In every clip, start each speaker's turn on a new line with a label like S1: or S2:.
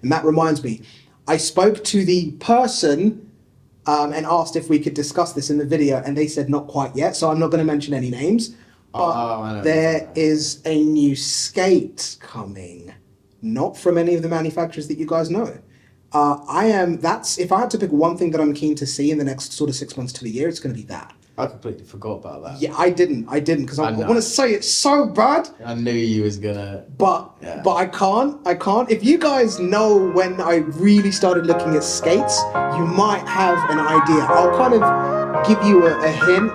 S1: And that reminds me, I spoke to the person and asked if we could discuss this in the video, and they said not quite yet, so I'm not going to mention any names. But
S2: I know.
S1: there is a new skate coming, not from any of the manufacturers that you guys know. If I had to pick one thing that I'm keen to see in the next sort of 6 months to a year, it's going to be that.
S2: I completely forgot about that.
S1: Yeah, I didn't, because I want to say it so bad.
S2: I knew you was gonna.
S1: But I can't. If you guys know when I really started looking at skates, you might have an idea. I'll kind of give you a hint.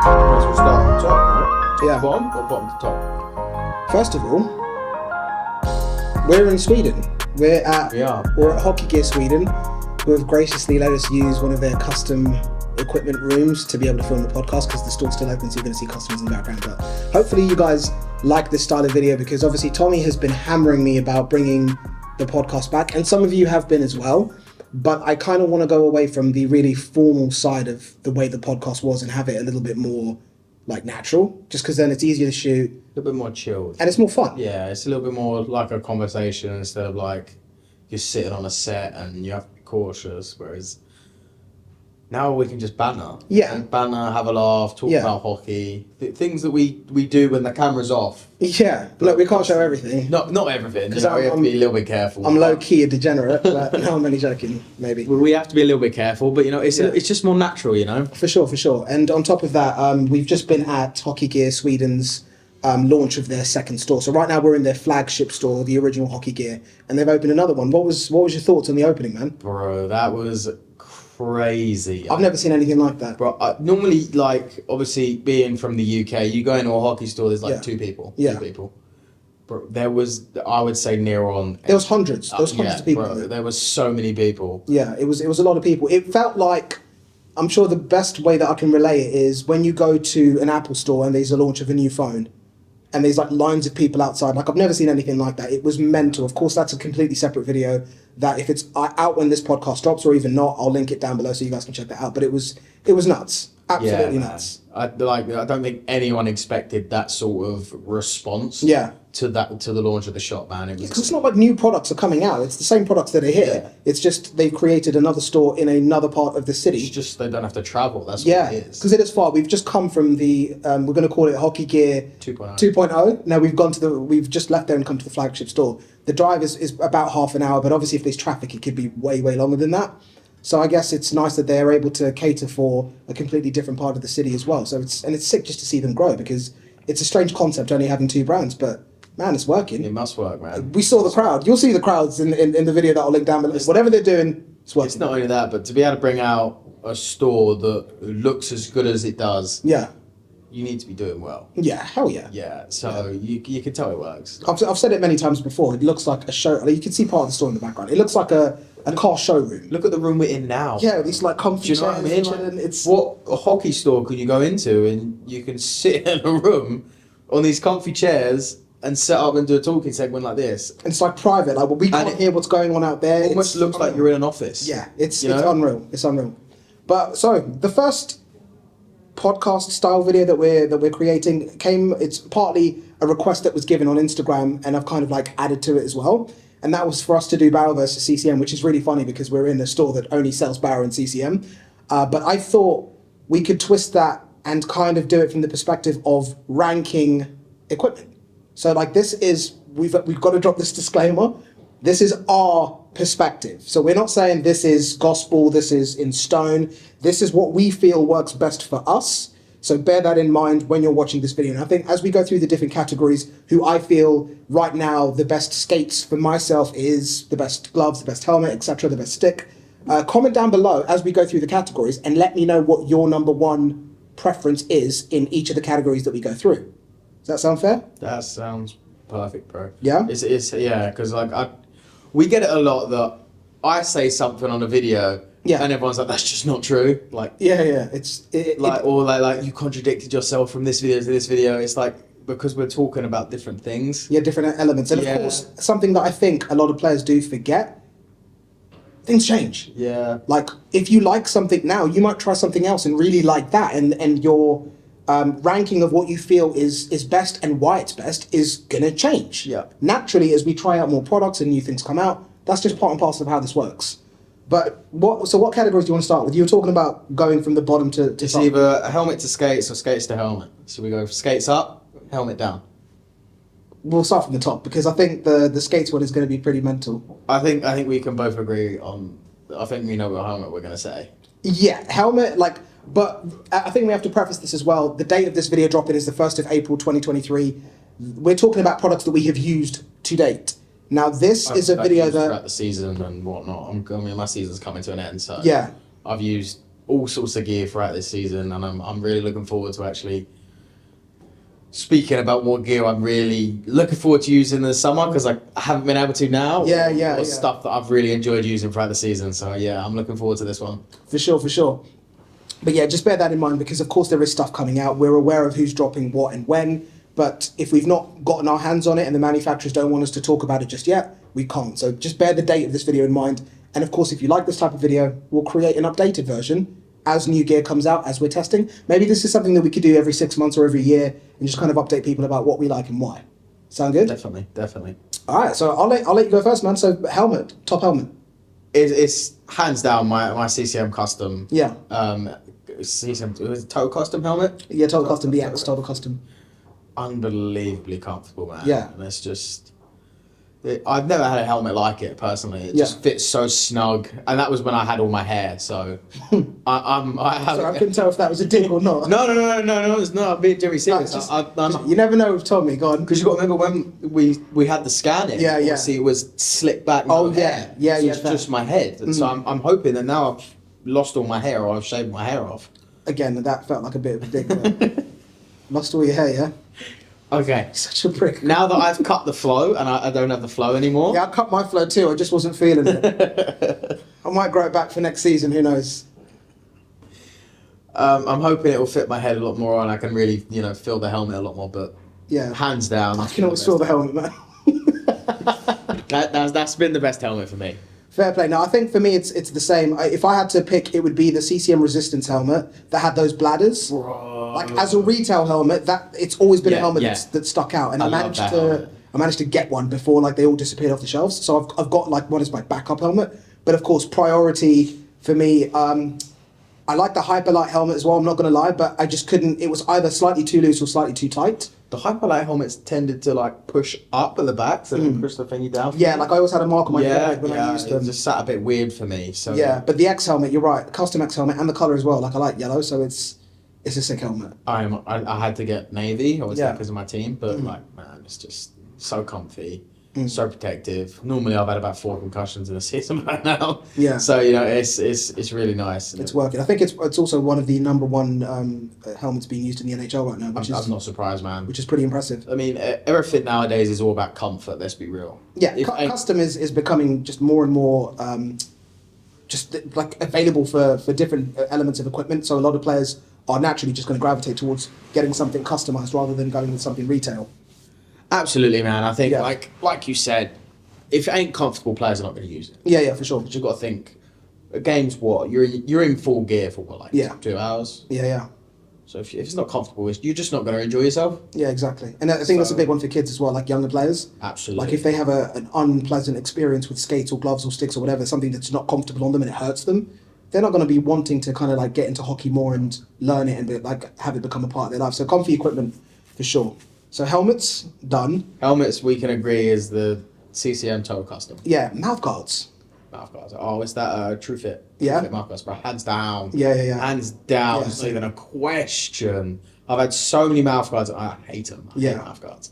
S2: We'll start at the top, right?
S1: Yeah.
S2: Bottom or bottom to top?
S1: First of all, we're in Sweden. We're at Hockey Gear Sweden, who have graciously let us use one of their custom equipment rooms to be able to film the podcast because the store's still open, so you're going to see customers in the background. But hopefully you guys like this style of video, because obviously Tommy has been hammering me about bringing the podcast back, and some of you have been as well. But I kind of want to go away from the really formal side of the way the podcast was and have it a little bit more like natural, just because then it's easier to shoot.
S2: A little bit more chilled.
S1: And it's more fun.
S2: Yeah, it's a little bit more like a conversation instead of like you're sitting on a set and you have to be cautious, whereas now we can just banter.
S1: Yeah.
S2: And banter, have a laugh, talk about hockey. Things that we do when the camera's off.
S1: Yeah. Look, we can't show everything.
S2: Not everything.
S1: Because
S2: we have to be a little bit careful.
S1: I'm low-key a degenerate, but no, I'm only joking, maybe.
S2: We have to be a little bit careful, but it's just more natural,
S1: For sure. And on top of that, we've just been at Hockey Gear Sweden's launch of their second store. So right now we're in their flagship store, the original Hockey Gear, and they've opened another one. What was your thoughts on the opening, man?
S2: Bro, that was crazy.
S1: I've never seen anything like that.
S2: Bro, normally, like, obviously, being from the UK, you go into a hockey store, there's like two people.
S1: Yeah.
S2: Two people. Bro, there was, I would say, near on...
S1: There was hundreds. There was hundreds of people.
S2: Bro, there was so many people.
S1: Yeah, it was a lot of people. It felt like... I'm sure the best way that I can relay it is when you go to an Apple store and there's a launch of a new phone, and there's like lines of people outside. Like, I've never seen anything like that. It was mental. Of course, that's a completely separate video that if it's out when this podcast drops, or even not, I'll link it down below so you guys can check that out. But it was nuts. Absolutely nuts.
S2: I don't think anyone expected that sort of response.
S1: Yeah.
S2: To the launch of the shop, man.
S1: Because it's not like new products are coming out. It's the same products that are here. Yeah. It's just they've created another store in another part of the city.
S2: It's just they don't have to travel. That's what it is.
S1: Because it is far. We've just come from the we're going to call it Hockey Gear 2.0. Now we've just left there and come to the flagship store. The drive is about half an hour, but obviously if there's traffic, it could be way longer than that. So I guess it's nice that they're able to cater for a completely different part of the city as well. So it's sick just to see them grow, because it's a strange concept only having two brands, but man, it's working.
S2: It must work, man.
S1: We saw the crowd. You'll see the crowds in the video that I'll link down below. Whatever they're doing, it's working.
S2: It's not only that, but to be able to bring out a store that looks as good as it does, you need to be doing well.
S1: Yeah, hell yeah.
S2: Yeah, so you can tell it works.
S1: I've said it many times before. It looks like a show. Like, you can see part of the store in the background. It looks like a car showroom.
S2: Look at the room we're in now.
S1: Yeah, these like comfy chairs.
S2: Do you know what I mean? What a hockey store can you go into and you can sit in a room on these comfy chairs and set up and do a talking segment like this?
S1: And it's like private. Like, we can't hear what's going on out there.
S2: It almost looks like you're in an office.
S1: Yeah, it's unreal. It's unreal. But so the first podcast style video that we're creating it's partly a request that was given on Instagram, and I've kind of like added to it as well. And that was for us to do Barrel versus CCM, which is really funny because we're in a store that only sells Barrel and CCM. But I thought we could twist that and kind of do it from the perspective of ranking equipment. So like we've got to drop this disclaimer. This is our perspective. So we're not saying this is gospel, this is in stone. This is what we feel works best for us. So bear that in mind when you're watching this video. And I think as we go through the different categories, who I feel right now the best skates for myself is the best gloves, the best helmet, etc., the best stick. Comment down below as we go through the categories and let me know what your number one preference is in each of the categories that we go through. Does that sound fair?
S2: That sounds perfect, bro.
S1: Yeah?
S2: It's because like we get it a lot that I say something on a video. Yeah. And everyone's like, that's just not true. Like,
S1: yeah.
S2: Or you contradicted yourself from this video to this video. It's like, because we're talking about different things.
S1: Yeah, different elements. And of course, something that I think a lot of players do forget, things change.
S2: Yeah.
S1: Like if you like something now, you might try something else and really like that, and your ranking of what you feel is best and why it's best is gonna change.
S2: Yeah.
S1: Naturally, as we try out more products and new things come out, that's just part and parcel of how this works. But what categories do you want to start with? You were talking about going from the bottom to
S2: It's
S1: top.
S2: either a helmet to skates or skates to helmet. So we go skates up, helmet down.
S1: We'll start from the top because I think the skates one is going to be pretty mental.
S2: I think we can both agree on. I think we know what helmet we're gonna say.
S1: Yeah, helmet, like, but I think we have to preface this as well. The date of this video dropping is the 1st of April 2023. We're talking about products that we have used to date. Now, this is a video that...
S2: throughout the season and whatnot. I mean, my season's coming to an end, so
S1: Yeah.
S2: I've used all sorts of gear throughout this season, and I'm really looking forward to actually speaking about what gear I'm really looking forward to using in the summer, because I haven't been able to now.
S1: Yeah.
S2: Stuff that I've really enjoyed using throughout the season. So yeah, I'm looking forward to this one.
S1: For sure. But yeah, just bear that in mind because, of course, there is stuff coming out. We're aware of who's dropping what and when. But if we've not gotten our hands on it and the manufacturers don't want us to talk about it just yet, we can't. So just bear the date of this video in mind. And of course, if you like this type of video, we'll create an updated version as new gear comes out, as we're testing. Maybe this is something that we could do every 6 months or every year and just kind of update people about what we like and why. Sound good?
S2: Definitely.
S1: All right, so I'll let you go first, man. So helmet, top helmet.
S2: It's hands down my CCM custom.
S1: Yeah.
S2: CCM, was it Total Custom helmet?
S1: Yeah, Total Custom BX, Total Custom.
S2: Unbelievably comfortable, man.
S1: Yeah.
S2: And it's just... I've never had a helmet like it personally. It just fits so snug, and that was when I had all my hair. So I have.
S1: Sorry, I couldn't tell if that was a dig or not.
S2: No, it's not. I'm being very serious.
S1: You never know with Tommy, go on.
S2: Because you got to remember when we had the scanning.
S1: Yeah.
S2: Obviously, it was slicked back.
S1: Oh,
S2: hair.
S1: yeah.
S2: So it's just my head. And so I'm hoping that now I've lost all my hair, or I've shaved my hair off.
S1: Again, that felt like a bit of a dig. But lost all your hair, yeah.
S2: Okay.
S1: Such a prick.
S2: Now that I've cut the flow and I don't have the flow anymore.
S1: Yeah, I cut my flow too. I just wasn't feeling it. I might grow it back for next season. Who knows?
S2: I'm hoping it will fit my head a lot more and I can really, feel the helmet a lot more. But
S1: yeah,
S2: hands down,
S1: I can always feel the helmet, man.
S2: That's been the best helmet for me.
S1: Fair play. Now, I think for me, it's the same. If I had to pick, it would be the CCM Resistance helmet that had those bladders.
S2: Bro.
S1: Like as a retail helmet, that it's always been a helmet
S2: yeah.
S1: that stuck out, and I
S2: helmet.
S1: managed to get one before like they all disappeared off the shelves. So I've got like one is my backup helmet, but of course priority for me. I like the Hyperlight helmet as well. I'm not gonna lie, but I just couldn't. It was either slightly too loose or slightly too tight.
S2: The Hyperlight helmets tended to like push up at the back, so they push the thingy down.
S1: Yeah, like I always had a mark on my forehead when I used them.
S2: It just sat a bit weird for me. So
S1: yeah, but the X helmet, you're right. The custom X helmet and the color as well. Like I like yellow, so it's a sick helmet.
S2: I had to get navy, obviously,
S1: Yeah.
S2: because of my team, but like, man, it's just so comfy, so protective. Normally, I've had about 4 concussions in a season by now.
S1: Yeah.
S2: So it's really nice.
S1: It's working. I think it's also one of the number one helmets being used in the NHL right now,
S2: I'm not surprised, man.
S1: which is pretty impressive.
S2: I mean, everything nowadays is all about comfort. Let's be real.
S1: Yeah, custom is becoming just more and more just like available for different elements of equipment. So a lot of players are naturally just going to gravitate towards getting something customized rather than going with something retail.
S2: Absolutely, man. I think,
S1: Yeah.
S2: like you said, if it ain't comfortable, players are not going to use it.
S1: Yeah, for sure.
S2: But you've got to think, a game's what? You're in full gear for what, like 2 hours?
S1: Yeah.
S2: So if it's not comfortable, you're just not going to enjoy yourself.
S1: Yeah, exactly. And I think that's a big one for kids as well, like younger players.
S2: Absolutely.
S1: Like if they have an unpleasant experience with skates or gloves or sticks or whatever, something that's not comfortable on them and it hurts them, they're not going to be wanting to kind of like get into hockey more and learn it and have it become a part of their life. So comfy equipment for sure. So helmets, done.
S2: Helmets, we can agree, is the CCM Total Custom.
S1: Yeah, mouth guards.
S2: Mouth guards. Oh, it's that True Fit.
S1: Yeah.
S2: True Fit mouth guards, bro. Hands down.
S1: Yeah.
S2: Hands down.
S1: Yeah,
S2: It's not even a question. I've had so many mouth guards. I hate them. I hate mouth guards.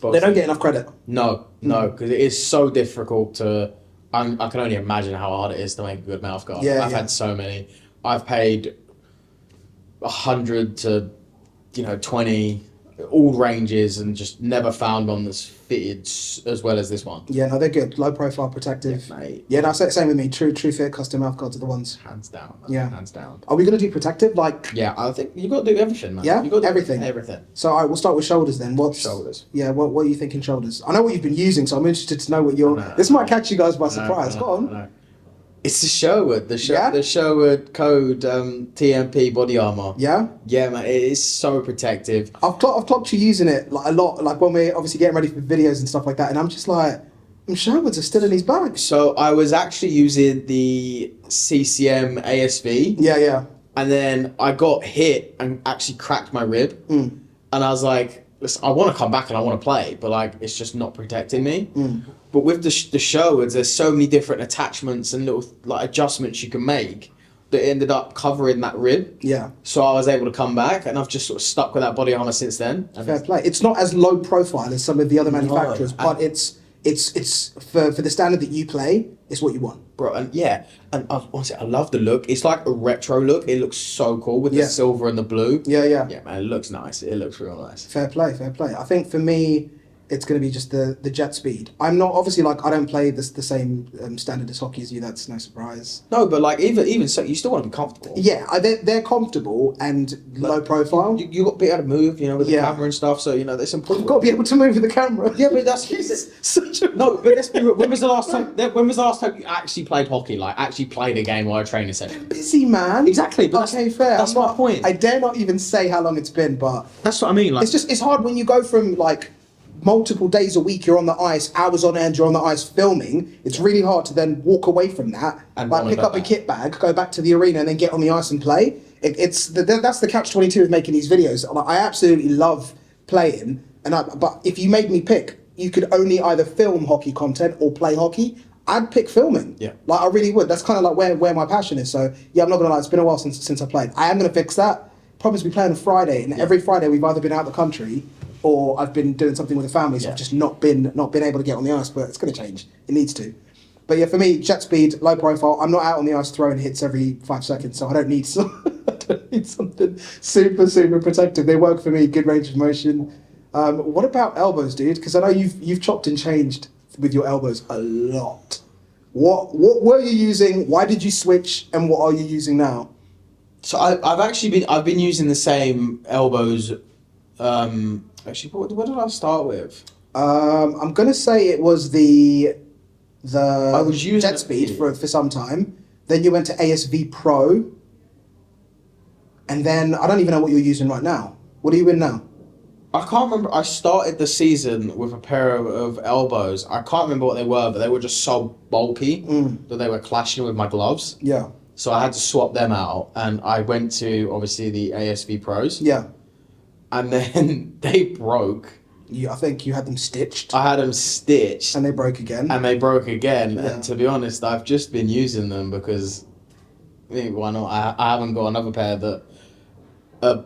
S2: But
S1: They don't get enough credit.
S2: No, because it is so difficult to... I can only imagine how hard it is to make a good mouth guard.
S1: Yeah,
S2: I've had so many. I've paid 100 to 20, all ranges, and just never found one that's fitted as well as this one.
S1: Yeah, no, they're good. Low profile, protective.
S2: Yeah, mate.
S1: Yeah, no, same with me. True Fit custom mouth guards are the ones.
S2: Hands down. Man.
S1: Yeah.
S2: Hands down.
S1: Are we going to do protective? Like,
S2: Yeah, I think you've got to do everything, man.
S1: Yeah?
S2: You've got to do
S1: Everything?
S2: Everything.
S1: so all right, we'll start with shoulders then.
S2: Shoulders.
S1: Yeah, what are you thinking shoulders? I know what you've been using, so I'm interested to know what you're...
S2: No,
S1: This might catch you guys by surprise. Go on.
S2: No. It's the Sherwood,
S1: Yeah?
S2: the Sherwood Code TMP body armor.
S1: Yeah.
S2: Yeah, man, it is so protective.
S1: I've clocked you using it like a lot, like when we're obviously getting ready for videos and stuff like that, and I'm just like, Sherwoods are still in his bag.
S2: So I was actually using the CCM ASV,
S1: Yeah.
S2: and then I got hit and actually cracked my rib, and I was like, listen, I want to come back and I want to play, but like it's just not protecting me. But with the Sherwoods, there's so many different attachments and little like adjustments you can make that ended up covering that rib.
S1: Yeah.
S2: So I was able to come back, and I've just sort of stuck with that body armor since then. And
S1: Fair play. It's not as low profile as some of the other manufacturers, but it's for the standard that you play, it's what you want.
S2: Bro, and yeah, and honestly, I love the look. It's like a retro look. It looks so cool with the silver and the blue.
S1: Yeah.
S2: Yeah, man, it looks nice. It looks real nice.
S1: Fair play. I think for me, it's going to be just the jet speed. I'm not obviously like I don't play the same standard as hockey as you. That's no surprise.
S2: No, but like even so, you still want to be comfortable.
S1: Yeah, they're comfortable and low profile.
S2: You got to be able to move, you know, with the camera and stuff. So you know that's important.
S1: You've got to be able to move with the camera.
S2: Yeah, but that's
S1: such a
S2: no. But let's be real. When was the last time? When was the last time you actually played hockey? Like actually played a game or a training session?
S1: busy man.
S2: Exactly. But
S1: Okay, fair.
S2: That's my point.
S1: I dare not even say how long it's been, but
S2: That's what I mean. Like
S1: it's hard when you go from like multiple days a week, you're on the ice, hours on end, you're on the ice filming. It's really hard to then walk away from that,
S2: And
S1: like
S2: wanna
S1: pick
S2: go
S1: up a
S2: back.
S1: kit bag, go back to the arena, and then get on the ice and play. That's the catch-22 of making these videos. Like, I absolutely love playing, but if you made me pick, you could only either film hockey content or play hockey. I'd pick filming.
S2: Yeah.
S1: Like I really would. That's kind of like where my passion is. So yeah, I'm not gonna lie. It's been a while since I played. I am gonna fix that. Problem is we play on a Friday, and every Friday we've either been out of the country or I've been doing something with the family, so I've just not been able to get on the ice. But it's gonna change. It needs to. But yeah, for me, jet speed, low profile. I'm not out on the ice throwing hits every 5 seconds, so I don't need I don't need something super protective. They work for me. Good range of motion. What about elbows, dude? Because I know you've chopped and changed with your elbows a lot. What were you using? Why did you switch? And what are you using now?
S2: So I've been using the same elbows. Actually, what did I start with?
S1: I'm gonna say it was the
S2: I was using
S1: jet speed for some time. Then you went to ASV Pro, and then I don't even know what you're using right now. What are you in now?
S2: I can't remember. I started the season with a pair of elbows. I can't remember what they were, but they were just so bulky that they were clashing with my gloves.
S1: Yeah.
S2: So I had to swap them out, and I went to obviously the ASV Pros.
S1: Yeah.
S2: And then they broke.
S1: I think you had them stitched.
S2: I had them stitched.
S1: And they broke again.
S2: And they broke again.
S1: Yeah.
S2: And to be honest, I've just been using them because, why not? I haven't got another pair that are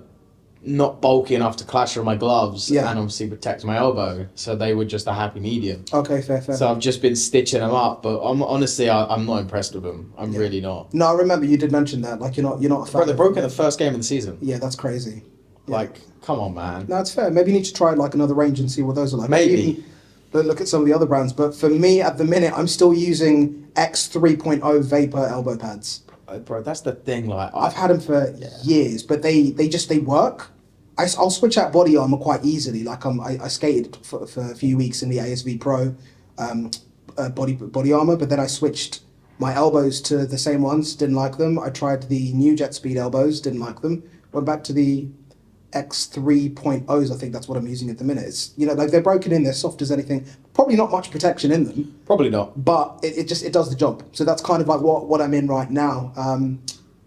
S2: not bulky enough to clash with my gloves and obviously protect my elbow. So they were just a happy medium.
S1: Okay, fair.
S2: So I've just been stitching them up, but I'm honestly not impressed with them. I'm really not.
S1: No, I remember you did mention that. Like you're not a fan.
S2: Bro, they broke in the first game of the season.
S1: Yeah, that's crazy. Yeah.
S2: Like, come on, man.
S1: No, it's fair. Maybe you need to try like another range and see what those are like.
S2: Maybe.
S1: Even look at some of the other brands. But for me, at the minute, I'm still using X 3.0 Vapor elbow pads.
S2: Bro, that's the thing. Like,
S1: I've had them for years, but they work. I'll switch out body armor quite easily. Like I skated for a few weeks in the ASV Pro body armor, but then I switched my elbows to the same ones. Didn't like them. I tried the new Jet Speed elbows. Didn't like them. Went back to the X 3.0s. I think that's what I'm using at the minute. It's like they're broken in. They're soft as anything. Probably not much protection in them.
S2: Probably not.
S1: But it does the job. So that's kind of like what I'm in right now.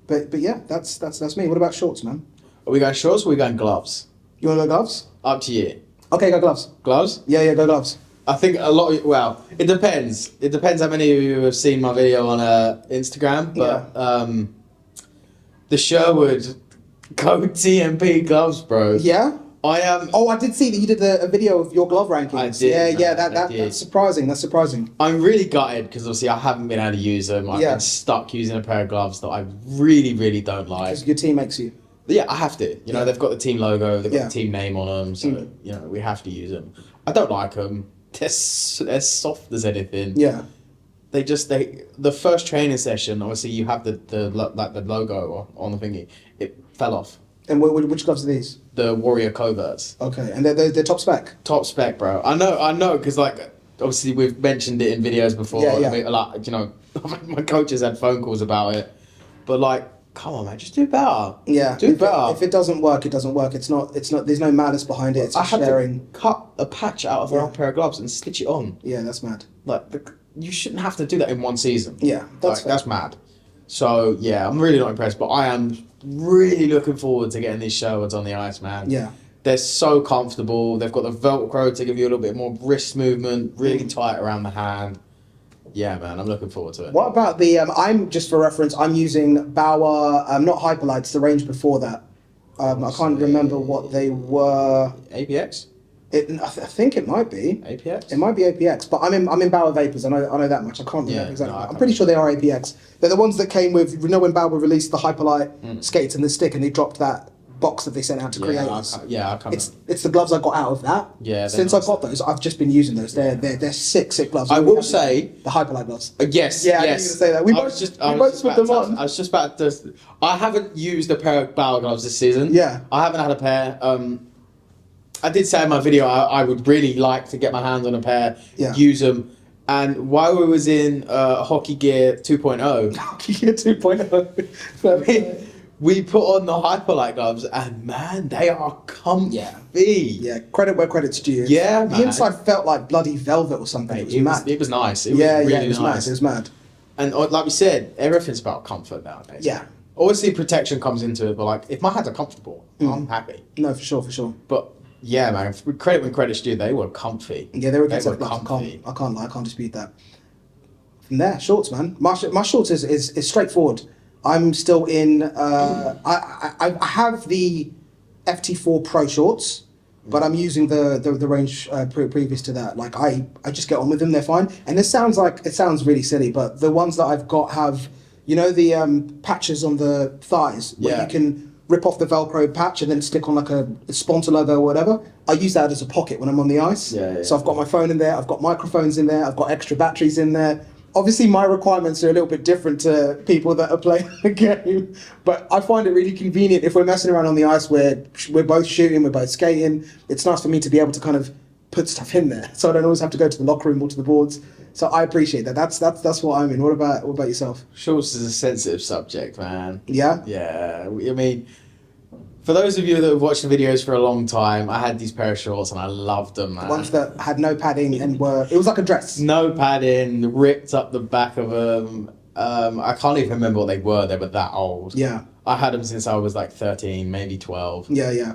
S1: But yeah, that's me. What about shorts, man?
S2: Are we going shorts or are we going gloves?
S1: You want to go gloves?
S2: Up to you.
S1: Okay, go gloves.
S2: Gloves?
S1: Yeah, go gloves.
S2: I think a lot of, well, it depends. It depends how many of you have seen my video on Instagram, but the Sherwood Code TMP gloves, bro.
S1: Yeah?
S2: I am.
S1: Oh, I did see that you did a video of your glove rankings.
S2: I did,
S1: Yeah,
S2: man, I did.
S1: that's surprising. That's surprising.
S2: I'm really gutted because obviously I haven't been able to use them. I've been stuck using a pair of gloves that I really, really don't like.
S1: Because your team makes you.
S2: But yeah, I have to. You know, they've got the team logo, they've got
S1: Yeah.
S2: the team name on them, so you know we have to use them. I don't like them. They're soft as anything.
S1: Yeah.
S2: The first training session, obviously you have the logo on the thingy. It fell off.
S1: And which gloves are these?
S2: The Warrior Coverts.
S1: Okay, and they're top spec.
S2: Top spec, bro. I know, because like obviously we've mentioned it in videos before.
S1: Yeah, yeah.
S2: I mean, like, you know, my coaches had phone calls about it, but like, come on, man, just do better.
S1: Yeah,
S2: do better.
S1: If it doesn't work, it doesn't work. It's not. There's no malice behind it. It's
S2: I
S1: just
S2: had
S1: sharing.
S2: to cut a patch out of an old pair of gloves and stitch it on.
S1: Yeah, that's mad.
S2: Like, you shouldn't have to do that in one season.
S1: Yeah, that's fair.
S2: that's mad. So yeah, I'm really not impressed, but I am really looking forward to getting these Sherwoods on the ice, man.
S1: Yeah.
S2: They're so comfortable. They've got the Velcro to give you a little bit more wrist movement, really tight around the hand. Yeah, man, I'm looking forward to it.
S1: What about the? I'm just for reference. I'm using Bauer. Not Hyperlights. The range before that. I can't remember what they were.
S2: APX?
S1: I think it might be.
S2: APX?
S1: It might be APX, but I'm in Bauer Vapors. I know that much. I can't remember
S2: Yeah,
S1: exactly.
S2: no, I
S1: I'm
S2: can't
S1: pretty sure they are APX. They're the ones that came with. You know when Bauer released the Hyperlight skates and the stick, and they dropped that box that they sent out to creators.
S2: I can't.
S1: It's the gloves I got out of that.
S2: Yeah, they're
S1: Since
S2: nice.
S1: I got those, I've just been using those. They're sick gloves.
S2: I will say,
S1: the Hyperlight gloves.
S2: yes,
S1: Yeah, I knew you were
S2: yes.
S1: gonna say that. We
S2: I
S1: both-
S2: was just-
S1: we
S2: I was
S1: both
S2: just
S1: put
S2: about
S1: them
S2: to-
S1: on.
S2: I was just about to. I haven't used a pair of Bauer gloves this season.
S1: Yeah.
S2: I haven't had a pair. I did say in my video I would really like to get my hands on a pair,
S1: Yeah.
S2: use them. And while we was in Hockey Gear 2.0,
S1: Gear 2.0.
S2: we put on the Hyperlight gloves, and man, they are comfy.
S1: Yeah, credit where credit's due.
S2: Yeah,
S1: the
S2: man.
S1: inside felt like bloody velvet or something. It was mad.
S2: It was nice. It
S1: Yeah,
S2: was really
S1: yeah, it was
S2: nice.
S1: mad. It was mad.
S2: And like we said, everything's about comfort nowadays.
S1: Yeah.
S2: Obviously, protection comes into it, but like, if my hands are comfortable, I'm happy.
S1: No, for sure.
S2: But yeah, man, credit when credit's due, they were comfy.
S1: Yeah, they were good.
S2: They
S1: I can't lie. I can't dispute that. From there, shorts, man. My shorts is straightforward. I'm still in. I have the FT4 Pro shorts, but I'm using the range previous to that. Like I just get on with them. They're fine. And it sounds really silly, but the ones that I've got have, you know, the patches on the thighs where
S2: Yeah.
S1: you can rip off the Velcro patch and then stick on like a sponsor logo or whatever. I use that as a pocket when I'm on the ice.
S2: Yeah.
S1: So I've got my phone in there. I've got microphones in there. I've got extra batteries in there. Obviously, my requirements are a little bit different to people that are playing the game, but I find it really convenient if we're messing around on the ice where we're both shooting, we're both skating. It's nice for me to be able to kind of put stuff in there, so I don't always have to go to the locker room or to the boards. So I appreciate that. That's what I'm in. What about yourself?
S2: Shorts is a sensitive subject, man.
S1: Yeah.
S2: Yeah, I mean, for those of you that have watched the videos for a long time, I had these pair of shorts and I loved them, man.
S1: Ones that had no padding and it was like a dress.
S2: No padding, ripped up the back of them. I can't even remember what they were. They were that old.
S1: Yeah.
S2: I had them since I was like 13, maybe 12.
S1: Yeah.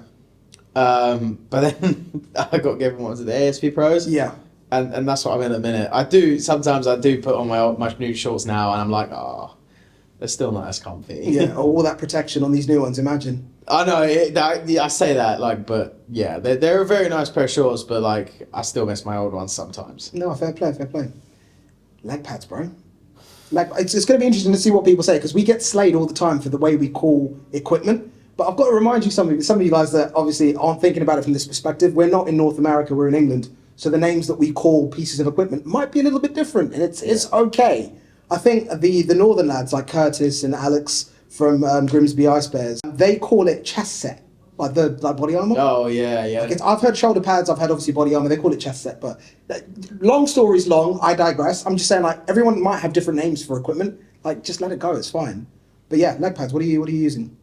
S2: But then I got given ones of the ASP Pros.
S1: Yeah.
S2: And that's what I'm in at the minute. Sometimes I do put on my new shorts now and I'm like, oh, they're still not as comfy.
S1: Yeah. All that protection on these new ones. Imagine.
S2: I know, I say that, like, but yeah, they're a very nice pair of shorts, but like, I still miss my old ones sometimes.
S1: No, fair play. Leg pads, bro. Like it's going to be interesting to see what people say because we get slayed all the time for the way we call equipment. But I've got to remind you some of you guys that obviously aren't thinking about it from this perspective. We're not in North America. We're in England. So the names that we call pieces of equipment might be a little bit different, and it's okay. I think the northern lads like Curtis and Alex from Grimsby Ice Bears, they call it chest set, like body armor.
S2: Oh yeah.
S1: I've heard shoulder pads, I've heard obviously body armor, they call it chest set, but long stories long, I digress. I'm just saying, like, everyone might have different names for equipment. Like, just let it go, it's fine. But yeah, leg pads, what are you using?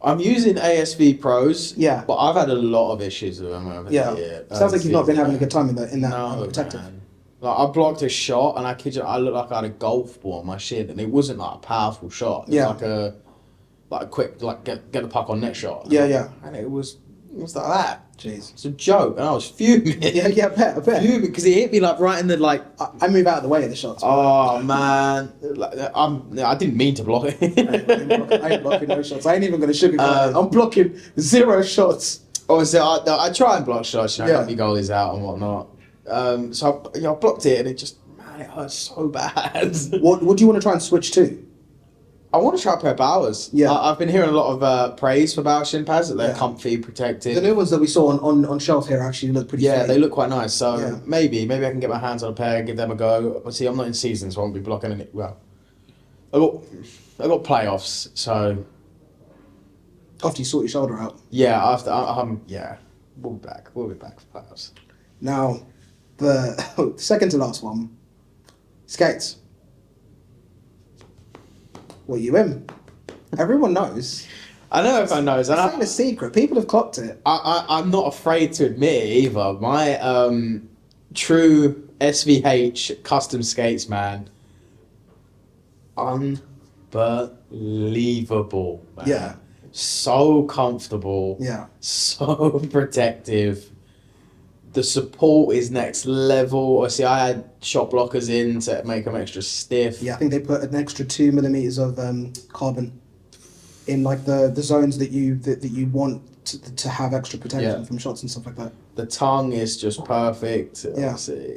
S2: I'm using ASV Pros.
S1: Yeah.
S2: But I've had a lot of issues with them over
S1: Yeah.
S2: the year.
S1: Sounds like you've not been having a good time in that
S2: No,
S1: protective.
S2: man. Like, I blocked a shot, and I kid you, I looked like I had a golf ball on my shin, and it wasn't like a powerful shot. It
S1: Yeah.
S2: was like a quick, like get the puck on net shot.
S1: Yeah.
S2: And it was like that.
S1: Jeez.
S2: It's a joke, and I was fuming.
S1: Yeah, I bet.
S2: Fuming because it hit me like right in the like.
S1: I move out of the way of the shots.
S2: Oh man, like, I didn't mean to block it.
S1: I ain't blocking no shots. I ain't even going to sugarcoat it. I'm blocking 0 shots.
S2: Obviously, I try and block shots, you know,
S1: Yeah.
S2: help your goalies out and whatnot. So I blocked it, and it just, man, it hurt so bad.
S1: What do you want to try and switch to?
S2: I want to try a pair of Bowers.
S1: Yeah.
S2: I've been hearing a lot of praise for Bauer shin pads, that they're
S1: Yeah.
S2: comfy, protected.
S1: The new ones that we saw on shelf here actually look pretty
S2: Yeah,
S1: fake.
S2: they look quite nice. So
S1: Yeah.
S2: maybe I can get my hands on a pair, give them a go. But see, I'm not in season, so I won't be blocking any. Well, I got playoffs, so
S1: After you sort your shoulder out.
S2: yeah. We'll be back. We'll be back for playoffs.
S1: Now, the second to last one, skates. What are you in? Everyone knows.
S2: I know everyone knows, and
S1: It's ain't a secret. People have clocked it.
S2: I'm not afraid to admit it either. My true SVH custom skates, man, unbelievable, man.
S1: Yeah.
S2: So comfortable.
S1: Yeah.
S2: So protective. The support is next level. See, I had shot blockers in to make them extra stiff.
S1: Yeah, I think they put an extra 2 millimeters of carbon in like the zones that you want to have extra protection from shots and stuff like that.
S2: The tongue is just perfect.
S1: Yeah.
S2: See,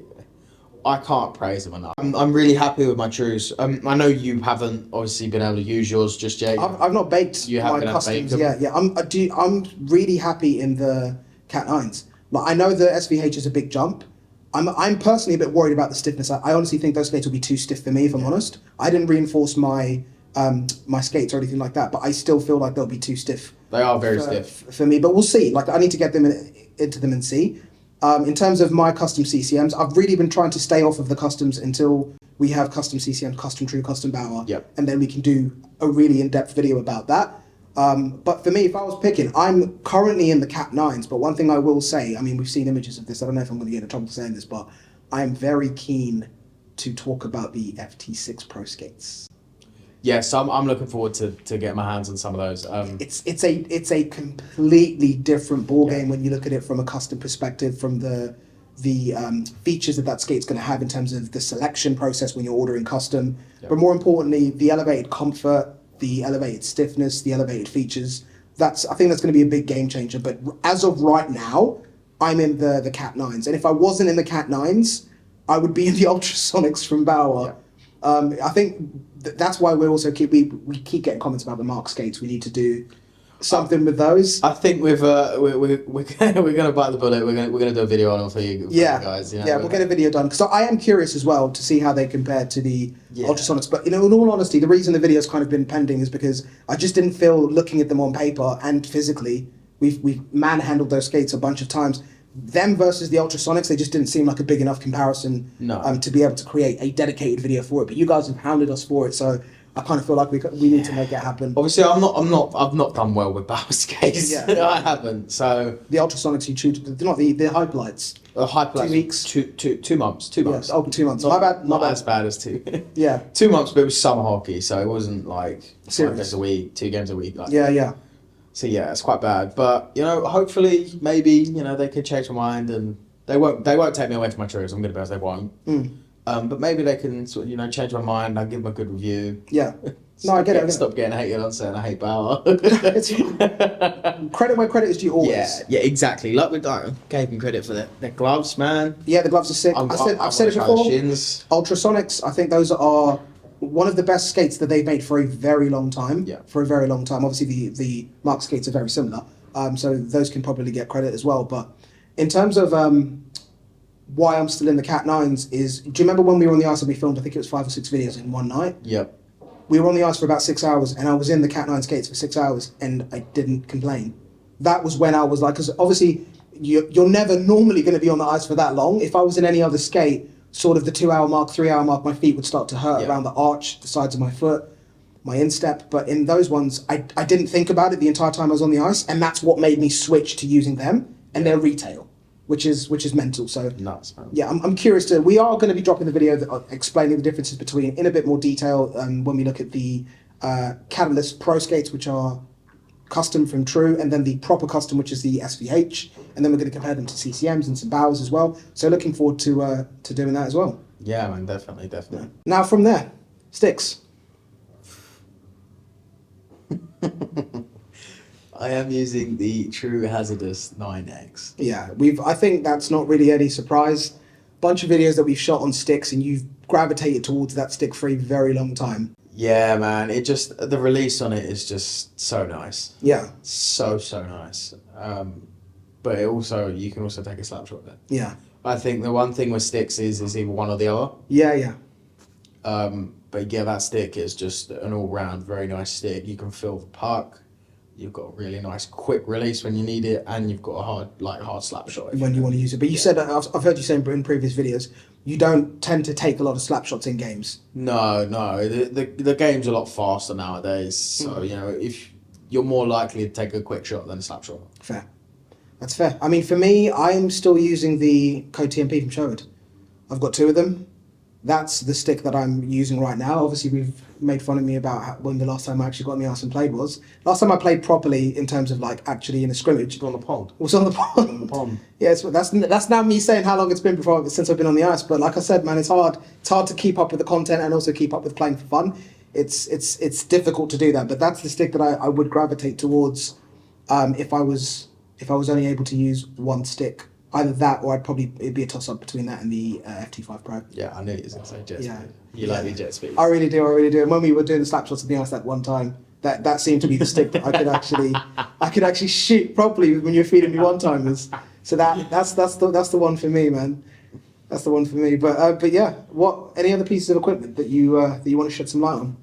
S2: I can't praise them enough. I'm really happy with my Trues. I know you haven't obviously been able to use yours just yet.
S1: I've not baked
S2: You
S1: my
S2: haven't had baked
S1: customs.
S2: them?
S1: Yeah. I'm really happy in the Cat 9s. Like I know the SVH is a big jump. I'm personally a bit worried about the stiffness. I honestly think those skates will be too stiff for me, if I'm honest. I didn't reinforce my my skates or anything like that, but I still feel like they'll be too stiff.
S2: They are very stiff.
S1: For me, but we'll see. Like I need to get them into them and see. In terms of my custom CCMs, I've really been trying to stay off of the customs until we have custom CCMs, custom True, custom Bauer,
S2: Yep.
S1: and then we can do a really in-depth video about that. But for me, if I was picking, I'm currently in the Cat 9s, but one thing I will say, I mean, we've seen images of this, I don't know if I'm going to get in trouble for saying this, but I am very keen to talk about the FT6 Pro skates.
S2: Yes, I'm looking forward to getting my hands on some of those.
S1: It's a completely different ball game when you look at it from a custom perspective, from the features that skate's going to have in terms of the selection process when you're ordering custom, but more importantly, the elevated comfort, the elevated stiffness, the elevated features. I think that's going to be a big game changer. But as of right now, I'm in the Cat 9s, and if I wasn't in the Cat 9s, I would be in the Ultrasonics from Bauer. I think that's why we keep getting comments about the Mark skates. We need to do something with those.
S2: I think we're gonna bite the bullet. We're gonna do a video on them for you, guys. You know?
S1: We'll get a video done because I am curious as well to see how they compare to the Ultrasonics. But in all honesty, the reason the video's kind of been pending is because I just didn't feel, looking at them on paper and physically, we've manhandled those skates a bunch of times. Them versus the Ultrasonics, they just didn't seem like a big enough comparison to be able to create a dedicated video for it. But you guys have hounded us for it, so I kind of feel like we need to make it happen.
S2: Obviously, I've not done well with Bauer skates. I haven't. So
S1: the Ultrasonics you choose, not the Hyperlights.
S2: Hyperlights.
S1: 2 weeks.
S2: 2 months. 2 months.
S1: Yes, 2 months.
S2: Not,
S1: my bad.
S2: Not as bad as 2.
S1: Yeah.
S2: 2 months, but it was summer hockey, so it wasn't like 5
S1: Serious.
S2: days a week, 2 games a week. Like.
S1: Yeah.
S2: So yeah, it's quite bad. But hopefully, maybe they can change my mind and they won't take me away from my Trues. I'm gonna be honest, they won't. But maybe they can sort of change my mind. I'll give them a good review.
S1: Yeah. No, I get it.
S2: Stop getting hated on saying I hate Bauer.
S1: It's credit where credit is due always.
S2: Yeah, exactly. Like I gave them credit for their gloves, man.
S1: Yeah, the gloves are sick. I've said it before. Ultrasonics, I think those are one of the best skates that they've made for a very long time.
S2: Yeah.
S1: For a very long time. Obviously, the Mark skates are very similar. So those can probably get credit as well. But in terms of why I'm still in the Cat 9s is, do you remember when we were on the ice and we filmed, I think it was 5 or 6 videos in one night?
S2: Yep.
S1: We were on the ice for about 6 hours and I was in the Cat 9 skates for 6 hours and I didn't complain. That was when I was like, because obviously you're never normally going to be on the ice for that long. If I was in any other skate, sort of the 2 hour mark, 3 hour mark, my feet would start to hurt around the arch, the sides of my foot, my instep. But in those ones, I didn't think about it the entire time I was on the ice. And that's what made me switch to using them, and they're retail. Which is mental. So
S2: nuts, man.
S1: Yeah, I'm curious we are going to be dropping the video explaining the differences between in a bit more detail when we look at the Catalyst Pro skates, which are custom from True, and then the proper custom, which is the SVH, and then we're going to compare them to CCMs and some Bauers as well. So looking forward to doing that as well.
S2: Yeah, man, definitely.
S1: Yeah. Now from there, sticks.
S2: I am using the True Hazardous 9X.
S1: Yeah, I think that's not really any surprise. Bunch of videos that we've shot on sticks, and you've gravitated towards that stick for a very long time.
S2: Yeah, man. The release on it is just so nice.
S1: Yeah.
S2: So nice. But you can also take a slap shot there.
S1: Yeah.
S2: I think the one thing with sticks is either one or the other.
S1: Yeah.
S2: But yeah, that stick is just an all-round very nice stick. You can feel the puck. you've got a really nice quick release when you need it, and you've got a hard slap shot
S1: when you want to use it. But you said, I've heard you say in previous videos, you don't tend to take a lot of slap shots in games.
S2: No, the game's a lot faster nowadays, so you know, if you're more likely to take a quick shot than a slap shot.
S1: Fair. That's fair. I mean, for me, I'm still using the Code TMP from Sherwood. I've got 2 of them. That's the stick that I'm using right now. Obviously, we've made fun of me about when the last time I actually got in the arse and played was. Last time I played properly in terms of like actually in a scrimmage.
S2: On the pond.
S1: Was on the pond.
S2: On the pond.
S1: Yes, that's now me saying how long it's been since I've been on the ice. But like I said, man, it's hard. It's hard to keep up with the content and also keep up with playing for fun. It's difficult to do that. But that's the stick that I would gravitate towards if I was only able to use one stick. Either that, or it'd be a toss up between that and the FT5 Pro.
S2: Yeah, I knew you was gonna say jet
S1: Yeah.
S2: speed. You like the jet speed.
S1: I really do. And when we were doing the slap shots at the ice that one time, that seemed to be the stick that I could actually shoot properly when you were feeding me one timers. So that's the one for me, man. That's the one for me. But yeah, any other pieces of equipment that you want to shed some light on?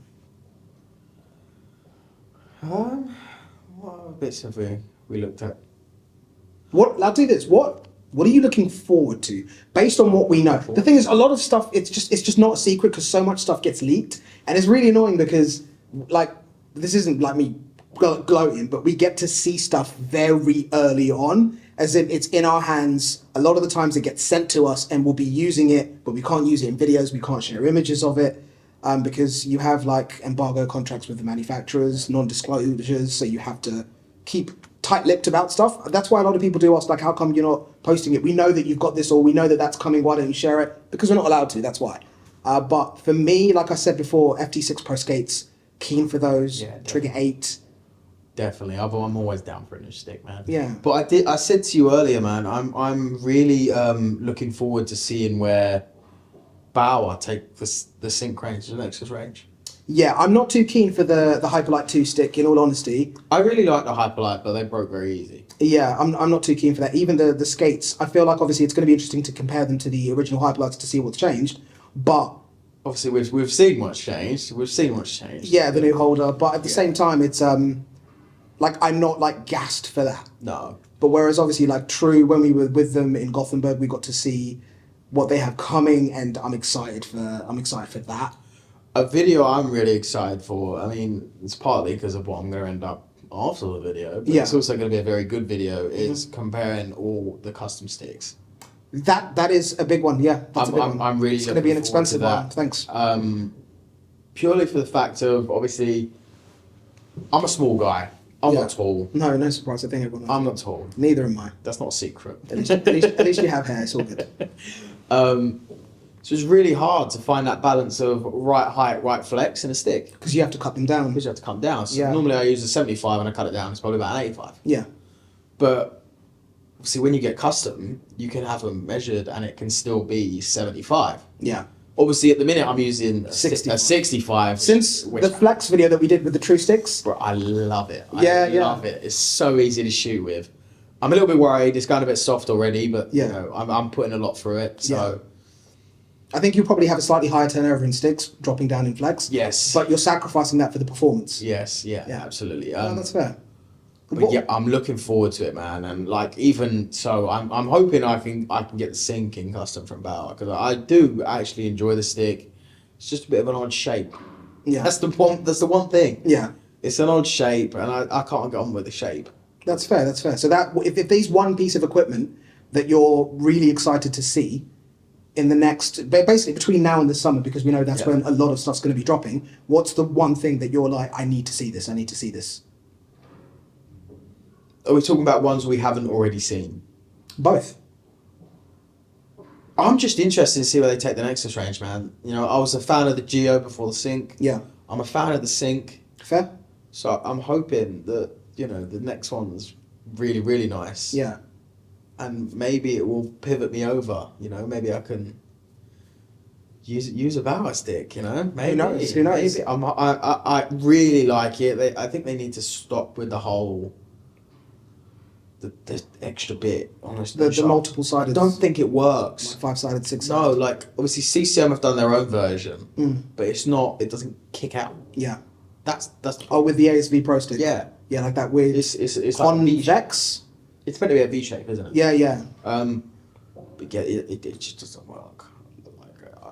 S2: What other bits have we looked at?
S1: I'll do this. What are you looking forward to based on what we know? The thing is, a lot of stuff it's just not a secret because so much stuff gets leaked, and it's really annoying because like this isn't like me gloating, but we get to see stuff very early on, as in it's in our hands. A lot of the times it gets sent to us, and we'll be using it, but we can't use it in videos. We can't share images of it because you have like embargo contracts with the manufacturers, non-disclosures, so you have to keep tight-lipped about stuff. That's why a lot of people do ask, like, how come you're not posting it? We know that you've got this, or we know that that's coming. Why don't you share it? Because we're not allowed to. That's why. But for me, like I said before, FT6 Pro Skates, keen for those.
S2: Yeah,
S1: Trigger 8.
S2: Definitely, I'm always down for a new stick, man.
S1: Yeah.
S2: But I said to you earlier, man, I'm really looking forward to seeing where Bauer take the sync range to the Nexus range.
S1: Yeah, I'm not too keen for the Hyperlight 2 stick, in all honesty.
S2: I really like the Hyperlight, but they broke very easy.
S1: Yeah, I'm not too keen for that. Even the skates, I feel like obviously it's going to be interesting to compare them to the original Hyperlights to see what's changed. But
S2: obviously we've seen what's changed.
S1: Yeah, the new holder. But at the same time, it's like I'm not like gassed for that.
S2: No.
S1: But whereas obviously like True, when we were with them in Gothenburg, we got to see what they have coming, and I'm excited for that.
S2: A video I'm really excited for, I mean, it's partly because of what I'm going to end up after the video, but it's also going to be a very good video, is comparing all the custom sticks.
S1: That is a big one, yeah. That's a big one.
S2: I'm really
S1: it's going to be an expensive one, thanks.
S2: Purely for the fact of, obviously, I'm a small guy. I'm not tall.
S1: No surprise, I think everyone knows.
S2: I'm not tall.
S1: Neither am I.
S2: That's not a secret.
S1: At least you have hair, it's all good.
S2: So it's really hard to find that balance of right height, right flex in a stick.
S1: Because you have to cut them down.
S2: Because you have to cut down. So normally I use a 75 and I cut it down. It's probably about an 85.
S1: Yeah.
S2: But see, when you get custom, you can have them measured and it can still be 75.
S1: Yeah.
S2: Obviously, at the minute, I'm using a
S1: 65.
S2: 65.
S1: Since the flex video that we did with the True Sticks.
S2: Bro, I love it.
S1: I
S2: love it. It's so easy to shoot with. I'm a little bit worried. It's gotten a bit soft already, but you know, I'm putting a lot through it. So
S1: I think you'll probably have a slightly higher turnover in sticks, dropping down in flex.
S2: Yes.
S1: But you're sacrificing that for the performance.
S2: Yes, absolutely.
S1: No, that's fair.
S2: But yeah, I'm looking forward to it, man. And like, even so, I'm hoping I can get the sync in custom from Bauer, because I do actually enjoy the stick. It's just a bit of an odd shape.
S1: Yeah.
S2: That's the one thing.
S1: Yeah.
S2: It's an odd shape, and I can't get on with the shape.
S1: That's fair. So that if there's one piece of equipment that you're really excited to see in the next, basically between now and the summer, because we know that's when a lot of stuff's going to be dropping, what's the one thing that you're like, I need to see this.
S2: Are we talking about ones we haven't already seen?
S1: Both.
S2: I'm just interested to see where they take the Nexus range, man. You know, I was a fan of the Geo before the Sync.
S1: Yeah.
S2: I'm a fan of the Sync.
S1: Fair.
S2: So I'm hoping that, you know, the next one's really, really nice.
S1: Yeah.
S2: And maybe it will pivot me over. You know, maybe I can use a Bauer stick. You know, maybe.
S1: Who knows?
S2: Maybe. I really like it. I think they need to stop with the whole. The extra bit, honestly.
S1: The multiple sided.
S2: I don't think it works.
S1: Like 5-sided, 6-sided.
S2: No, like obviously CCM have done their own version, but it's not. It doesn't kick out.
S1: Yeah.
S2: That's.
S1: Oh, with the ASV Pro stick.
S2: Yeah.
S1: Yeah, like that weird
S2: It's like a V shape.
S1: convex.
S2: It's meant to be a V shape, isn't it?
S1: Yeah, yeah.
S2: But yeah, it just doesn't work.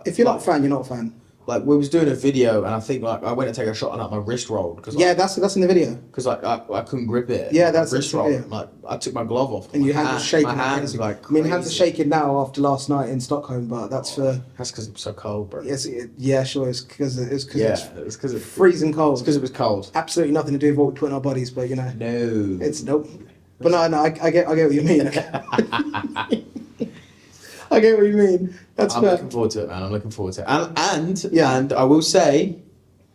S1: If you're not a fan, you're not a fan.
S2: Like we was doing a video, and I think like I went to take a shot and like my wrist rolled because
S1: Yeah, that's in the video.
S2: because like I couldn't grip it.
S1: Yeah,
S2: My
S1: that's
S2: wrist
S1: it,
S2: rolled.
S1: yeah.
S2: Like I took my glove off.
S1: And your hands are shaking.
S2: My
S1: like
S2: hands
S1: crazy.
S2: are like.
S1: I mean, hands are
S2: crazy.
S1: shaking now after last night in Stockholm, but that's for.
S2: That's because it was so cold, bro.
S1: Yes, yeah, sure. It's because it's
S2: It's because it's
S1: freezing cold.
S2: It's because it was cold.
S1: Absolutely nothing to do with what we put in our bodies, but you know,
S2: No.
S1: it's nope. But no, I get what you mean. I get what you mean. That's
S2: I'm
S1: fair.
S2: looking forward to it, man. I'm looking forward to it. And
S1: Yeah.
S2: and I will say,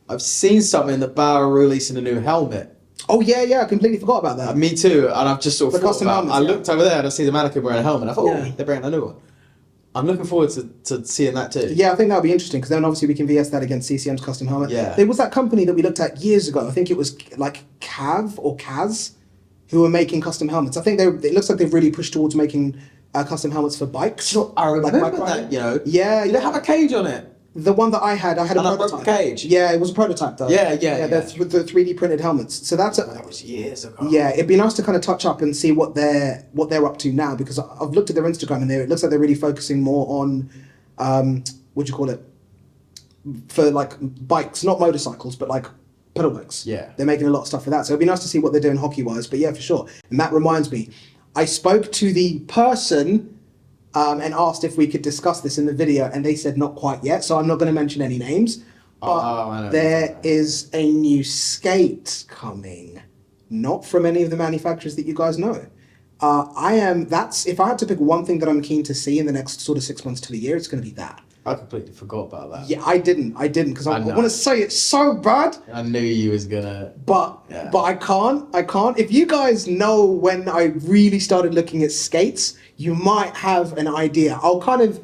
S2: I've seen something that Bauer are releasing a new helmet.
S1: Oh yeah, I completely forgot about that.
S2: Me too. And I've just sort of
S1: The custom helmets,
S2: I
S1: yeah.
S2: looked over there and I see the mannequin wearing a helmet. I thought,
S1: Yeah.
S2: they're bringing a new one. I'm looking forward to seeing that too.
S1: Yeah, I think that would be interesting because then obviously we can VS that against CCM's custom helmet.
S2: Yeah.
S1: There was that company that we looked at years ago. I think it was like Cav or Kaz, who were making custom helmets. I think it looks like they've really pushed towards making custom helmets for bikes.
S2: I remember
S1: Like
S2: that, you know.
S1: Yeah,
S2: Did it have a cage on it?
S1: The one that I had
S2: And
S1: a
S2: a
S1: prototype.
S2: rubber cage?
S1: Yeah, it was a prototype though.
S2: Yeah.
S1: They're the 3D printed helmets. So that's
S2: That was years ago.
S1: yeah. It'd be nice to kind of touch up and see what they're up to now because I've looked at their Instagram and it looks like they're really focusing more on what do you call it, for like bikes, not motorcycles, but like pedal bikes.
S2: Yeah.
S1: They're making a lot of stuff for that. So it'd be nice to see what they're doing hockey wise. But yeah, for sure. And that reminds me, I spoke to the person and asked if we could discuss this in the video, and they said not quite yet. So I'm not going to mention any names. But
S2: I know.
S1: there is a new skate coming, not from any of the manufacturers that you guys know. If I had to pick one thing that I'm keen to see in the next sort of 6 months to a year, it's going to be that.
S2: I completely forgot about that.
S1: Yeah, I didn't because I
S2: know.
S1: want to say it so bad,
S2: I knew you was gonna.
S1: but
S2: Yeah.
S1: I can't. If you guys know when I really started looking at skates, you might have an idea. I'll kind of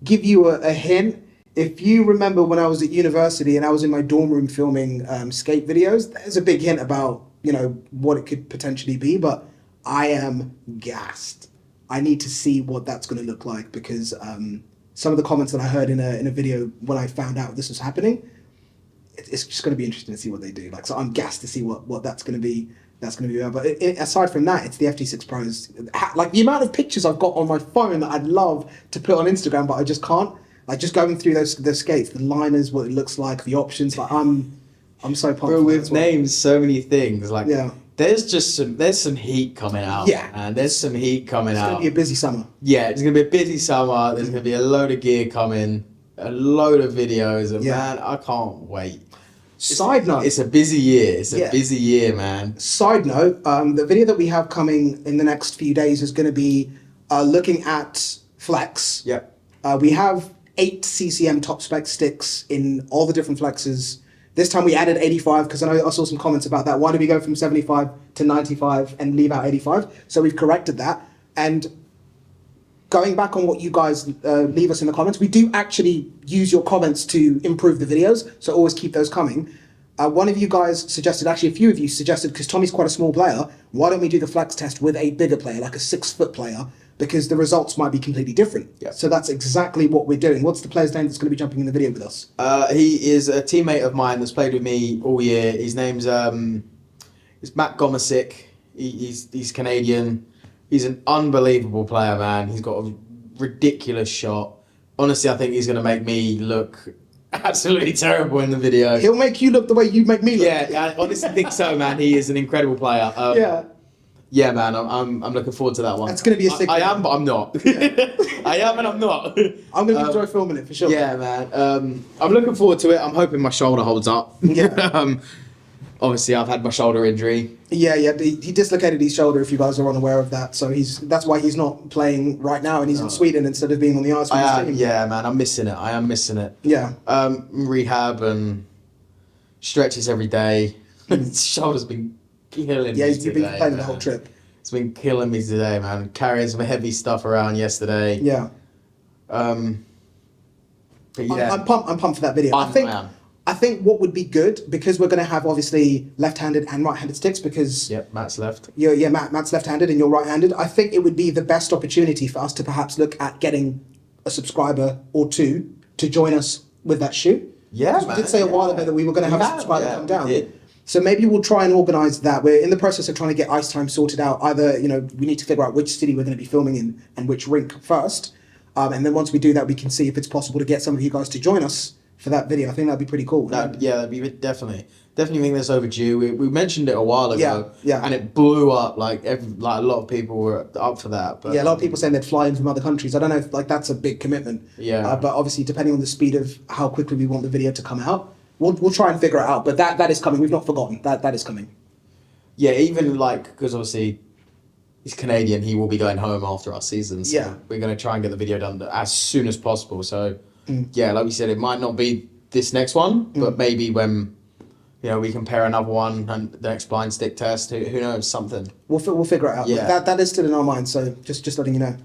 S1: give you a hint. If you remember when I was at university and I was in my dorm room filming skate videos, there's a big hint about what it could potentially be, but I am gassed. I need to see what that's going to look like because some of the comments that I heard in a video when I found out this was happening, it's just going to be interesting to see what they do. Like, so I'm gassed to see what that's going to be. That's going to be about. But aside from that, it's the FT6 Pros. Like the amount of pictures I've got on my phone that I'd love to put on Instagram, but I just can't. Like just going through those skates, the liners, what it looks like, the options. Like I'm so pumped.
S2: Bro,
S1: for that
S2: we've
S1: as well.
S2: named so many things. Like,
S1: Yeah.
S2: there's some heat coming out.
S1: Yeah.
S2: And there's some heat coming
S1: It's going
S2: out.
S1: to be a busy summer.
S2: Yeah, it's gonna be a busy summer. There's gonna be a load of gear coming, a load of videos, and
S1: Yeah.
S2: man, I can't wait.
S1: Side note.
S2: It's a busy year. It's a
S1: Yeah.
S2: busy year, man.
S1: Side note, the video that we have coming in the next few days is going to be looking at Flex.
S2: Yep.
S1: We have 8 CCM top spec sticks in all the different flexes. This time we added 85 because I saw some comments about that. Why did we go from 75 to 95 and leave out 85? So we've corrected that. And going back on what you guys leave us in the comments, we do actually use your comments to improve the videos. So always keep those coming. One of you guys suggested, actually a few of you suggested, because Tommy's quite a small player, why don't we do the flex test with a bigger player, like a 6-foot player, because the results might be completely different.
S2: Yeah.
S1: So that's exactly what we're doing. What's the player's name that's going to be jumping in the video with us?
S2: He is a teammate of mine that's played with me all year. His name's it's Matt Gomasick. He's Canadian. He's an unbelievable player, man. He's got a ridiculous shot. Honestly, I think he's going to make me look absolutely terrible in the video.
S1: He'll make you look the way you make me look.
S2: Yeah, I honestly think so, man. He is an incredible player.
S1: Yeah.
S2: Yeah, man. I'm looking forward to that one.
S1: That's gonna be a sick
S2: I
S1: one.
S2: am, but I'm not. I am, and I'm not.
S1: I'm going to enjoy filming it for sure.
S2: Yeah, man. I'm looking forward to it. I'm hoping my shoulder holds up.
S1: Yeah.
S2: Obviously, I've had my shoulder injury.
S1: Yeah. He dislocated his shoulder, if you guys are unaware of that. So that's why he's not playing right now, and he's in Sweden instead of being on the ice with his team.
S2: Yeah, man. I'm missing it. I am missing it.
S1: Yeah.
S2: Rehab and stretches every day. His shoulder's been killing
S1: Yeah,
S2: me
S1: you've been
S2: today,
S1: complaining the
S2: man.
S1: whole trip.
S2: It's been killing me today, man. Carrying some heavy stuff around yesterday.
S1: Yeah.
S2: But yeah.
S1: I'm pumped for that video.
S2: I am.
S1: I think what would be good, because we're going to have obviously left-handed and right-handed sticks, because
S2: Yep, Matt's left.
S1: Matt's left-handed and you're right-handed. I think it would be the best opportunity for us to perhaps look at getting a subscriber or two to join us with that shoot.
S2: Yeah,
S1: 'Cause we
S2: man.
S1: did say a while ago that we were going to have a
S2: We
S1: subscriber come down.
S2: we did.
S1: So maybe we'll try and organise that. We're in the process of trying to get ice time sorted out. Either, we need to figure out which city we're going to be filming in and which rink first. And then once we do that, we can see if it's possible to get some of you guys to join us for that video. I think that'd be pretty cool.
S2: That'd be definitely think that's overdue. We mentioned it a while ago,
S1: Yeah.
S2: and it blew up. Like a lot of people were up for that. But
S1: Yeah, a lot of people saying they'd fly in from other countries. I don't know if that's a big commitment.
S2: Yeah.
S1: But obviously, depending on the speed of how quickly we want the video to come out, we'll try and figure it out. But that is coming. We've not forgotten that is coming.
S2: yeah, even because obviously he's Canadian, he will be going home after our season. So
S1: Yeah.
S2: we're gonna try and get the video done as soon as possible. So yeah, like we said, it might not be this next one, but maybe when we compare another one and the next blind stick test. Who knows, something.
S1: We'll figure it out.
S2: Yeah.
S1: But that is still in our minds. So just letting you know.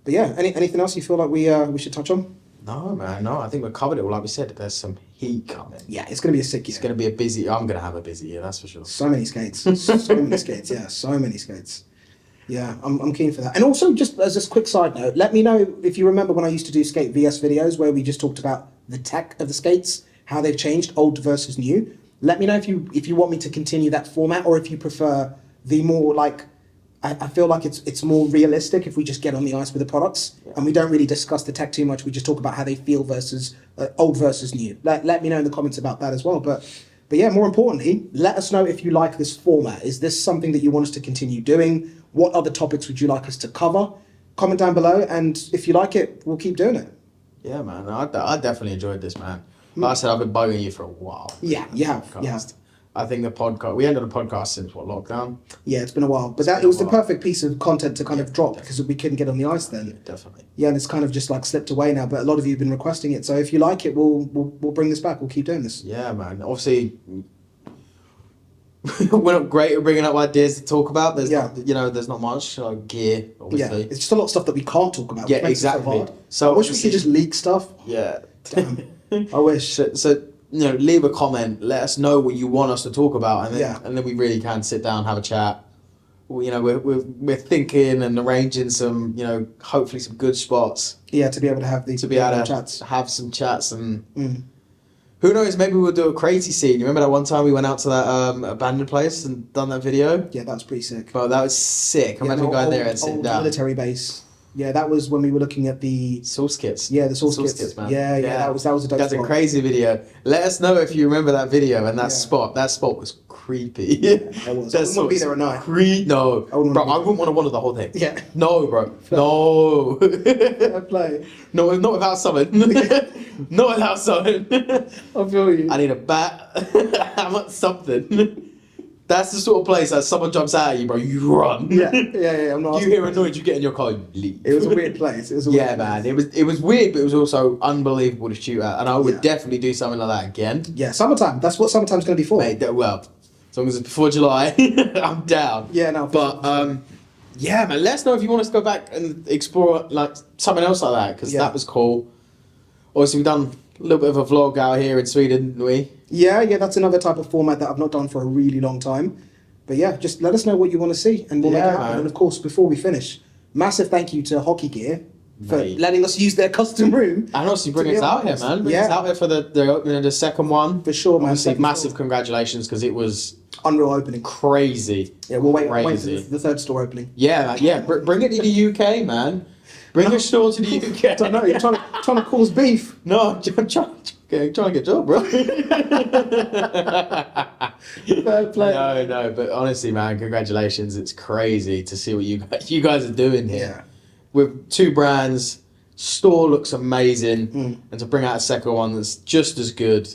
S1: But yeah, anything else you feel like we should touch on?
S2: No, man, no. I think we covered it all. Like we said, there's some heat coming.
S1: Yeah, it's gonna be a sick year.
S2: It's gonna be a busy. I'm gonna have a busy year, that's for sure.
S1: So many skates. So many skates. Yeah, so many skates. Yeah, I'm keen for that. And also, just as a quick side note, let me know if you remember when I used to do Skate VS videos where we just talked about the tech of the skates, how they've changed, old versus new. Let me know if you want me to continue that format, or if you prefer the more like. I feel like it's more realistic if we just get on the ice with the products and we don't really discuss the tech too much. We just talk about how they feel versus old versus new. Let me know in the comments about that as well. But yeah, more importantly, let us know if you like this format. Is this something that you want us to continue doing? What other topics would you like us to cover? Comment down below, and if you like it, we'll keep doing it.
S2: Yeah, man. I definitely enjoyed this, man. Like I said, I've been bugging you for a while.
S1: Yeah, you have.
S2: Podcast.
S1: Yeah.
S2: I think the podcast. We ended the podcast since lockdown.
S1: Yeah, it's been a while. But it was the perfect piece of content to kind of drop because we couldn't get on the ice then.
S2: Definitely.
S1: Yeah, and it's kind of just like slipped away now. But a lot of you have been requesting it. So if you like it, we'll bring this back. We'll keep doing this.
S2: Yeah, man. Obviously, we're not great at bringing up ideas to talk about. There's there's not much gear. Obviously.
S1: Yeah, it's just a lot of stuff that we can't talk about.
S2: Yeah,
S1: which makes it
S2: exactly.
S1: So hard.
S2: So
S1: I wish we could just leak stuff.
S2: Yeah.
S1: Damn. I wish.
S2: So leave a comment. Let us know what you want us to talk about, and then we really can sit down, have a chat. We're thinking and arranging some hopefully some good spots.
S1: Yeah, to be able to have these chats.
S2: Have some chats and who knows, maybe we'll do a crazy scene. You remember that one time we went out to that abandoned place and done that video?
S1: Yeah, that was pretty sick.
S2: But that was sick. Imagine going there and sitting down.
S1: Military base. Yeah, that was when we were looking at the
S2: source kits.
S1: Yeah, the source kits, man. Yeah, that was a dope
S2: That's
S1: spot.
S2: a crazy video. Let us know if you remember that video and that spot. That spot was creepy.
S1: Yeah, it was. I wouldn't want to be there at night.
S2: No, I wouldn't want to wander the whole thing.
S1: Yeah.
S2: No, bro. No.
S1: Fair play.
S2: No, not without something. Not without something.
S1: I feel you.
S2: I need a bat. I want something. That's the sort of place that someone jumps out at you, bro. You run.
S1: Yeah. I'm not.
S2: You hear annoyed, you get in your car, you leave.
S1: It was a weird place.
S2: Yeah, man. It was weird, but it was also unbelievable to shoot at, and I would definitely do something like that again.
S1: Yeah, summertime. That's what summertime's going to be for.
S2: Mate, well, as long as it's before July, I'm down.
S1: Yeah, no.
S2: But yeah, man. Let us know if you want us to go back and explore like something else like that, because that was cool. Obviously, we've done a little bit of a vlog out here in Sweden, didn't we?
S1: Yeah, that's another type of format that I've not done for a really long time. But yeah, just let us know what you want to see and we'll make it happen.
S2: Man.
S1: And of course, before we finish, massive thank you to Hockey Gear for
S2: Mate.
S1: letting us use their custom room.
S2: And obviously bring us out here, man. Bring us out here for the opening of the second one.
S1: For sure, man.
S2: Obviously,
S1: Second
S2: massive
S1: floor.
S2: congratulations, because it was
S1: Unreal opening.
S2: crazy.
S1: Yeah, we'll wait for
S2: Crazy.
S1: the third store opening.
S2: Yeah, man. Bring it to the UK, man. Bring your store to the UK.
S1: I don't know, you're trying to cause beef.
S2: No, I'm trying to get a job, bro.
S1: Fair play.
S2: No, but honestly, man, congratulations. It's crazy to see what you guys are doing here.
S1: Yeah.
S2: With two brands, store looks amazing, and to bring out a second one that's just as good,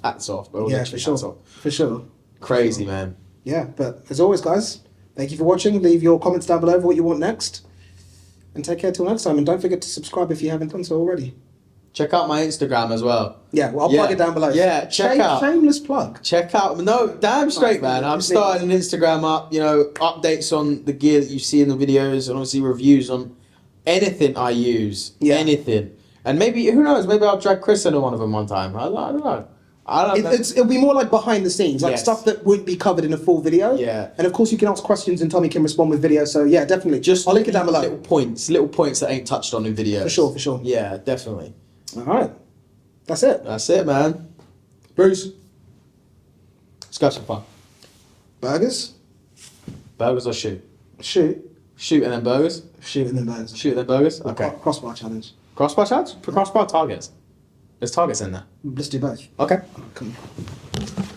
S2: hats off. Bro.
S1: Yeah, for
S2: Hats
S1: sure.
S2: off.
S1: For sure.
S2: Crazy, man.
S1: Yeah, but as always, guys, thank you for watching. Leave your comments down below for what you want next. And take care till next time. And don't forget to subscribe if you haven't done so already.
S2: Check out my Instagram as well.
S1: Yeah, well, I'll plug it down below.
S2: Yeah, check out.
S1: Shameless plug.
S2: Check out. No, damn straight, man. I'm starting an Instagram up. Updates on the gear that you see in the videos, and obviously reviews on anything I use.
S1: Yeah.
S2: Anything. And maybe, who knows? Maybe I'll drag Chris into one of them one time. I don't know.
S1: It'll be more like behind the scenes, like
S2: Yes.
S1: stuff that wouldn't be covered in a full video.
S2: Yeah.
S1: And of course, you can ask questions and Tommy can respond with video. So yeah, definitely. I'll link it down below.
S2: Little points that ain't touched on in videos.
S1: For sure.
S2: Yeah, definitely.
S1: All right. That's it.
S2: That's it, man.
S1: Bruce.
S2: Let's go for fun.
S1: Burgers?
S2: Burgers or shoot?
S1: Shoot.
S2: Shoot and then burgers?
S1: Shoot and then burgers.
S2: Shoot and then burgers? Okay.
S1: Crossbar challenge.
S2: Crossbar challenge? For crossbar targets. There's targets in there.
S1: Let's do both.
S2: Okay.
S1: Come on.